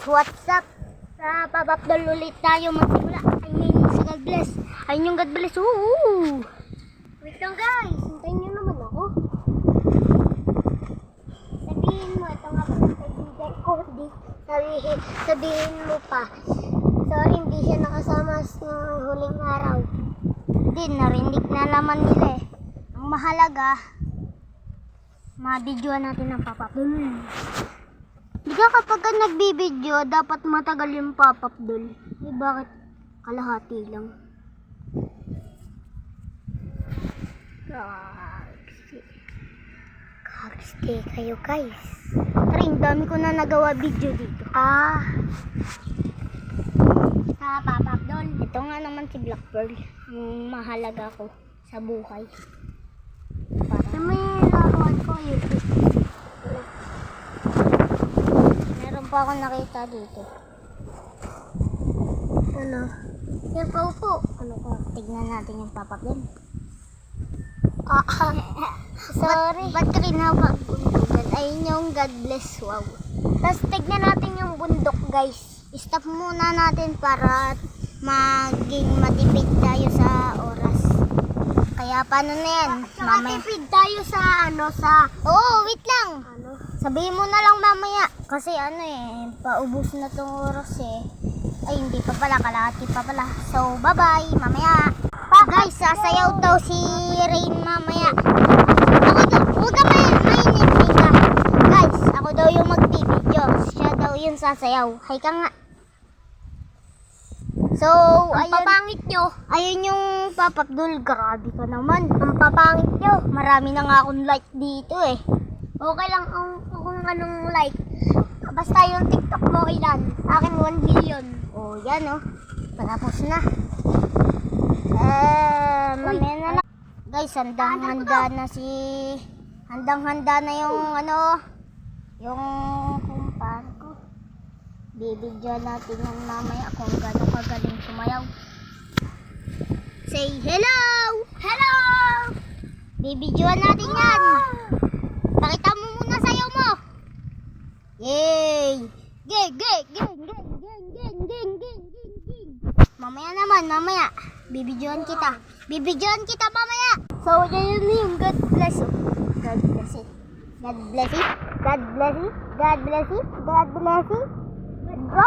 what's up? Sa Papapdol ulit tayo magsimula. I mean, sa God bless. Ayun yung God bless. Wait lang guys, hintayin nyo naman ako. Sabihin mo, ito nga po yung kaibigan ko. Sabihin mo pa. Sorry, hindi siya nakasama sa huling araw. Hindi, narinig na naman nila eh. Ang mahalaga, ma-videoan natin ang Papapdol. Di ka kapag nagbibideo, dapat matagal yung Papapdol. Eh bakit kalahati lang? Kagstay kayo guys. Tara, dami ko na nagawa video dito. Sa Papapdol. Ito nga naman si Black Pearl. Ang mahalaga ko sa buhay. Para may laruan ko yun. Meron pa akong nakita dito. Ano? Yung paupo. Ano ka? Tignan natin yung Papapdol. Sorry. Ba't ka kinababundugan? Ayun yung God bless. Wow. Tapos tignan natin yung bundok guys. Stop muna natin para maging matipid tayo sa oras. Kaya paano na yan? Matipid tayo sa wait lang. Sabihin mo na lang mamaya. Kasi paubos na tong oras eh. Ay, hindi pa pala. Kalahati pa pala. So, bye-bye. Mamaya. Guys, sasayaw daw si Rain mamaya. Ako daw. Huwag ka mainit ka. Guys, ako daw yung magbibideo. Siya daw yung sasayaw. Hay ka nga. So, ang papangit nyo. Ayun yung Papapdol. Grabe ka naman. Ang papangit nyo. Marami na nga akong like dito eh. Okay lang kung anong like. Basta yung TikTok mo ilan. Sa akin 1 billion. Oh, yan oh. Patapos na. Mamaya na lang. Guys, handang-handa na yung yung kumpare ko. Bibidyo natin yan mamaya kung gano'ng kagaling sumayaw. Say hello! Hello! Bibidyoan natin yan. Pakita mo muna sayaw mo. Yay! Gang! Mamaya. Bibidyoan kita mamaya. So, yun yung God bless. God bless it. God bless it. God bless it. God bless it. God bless it. Go!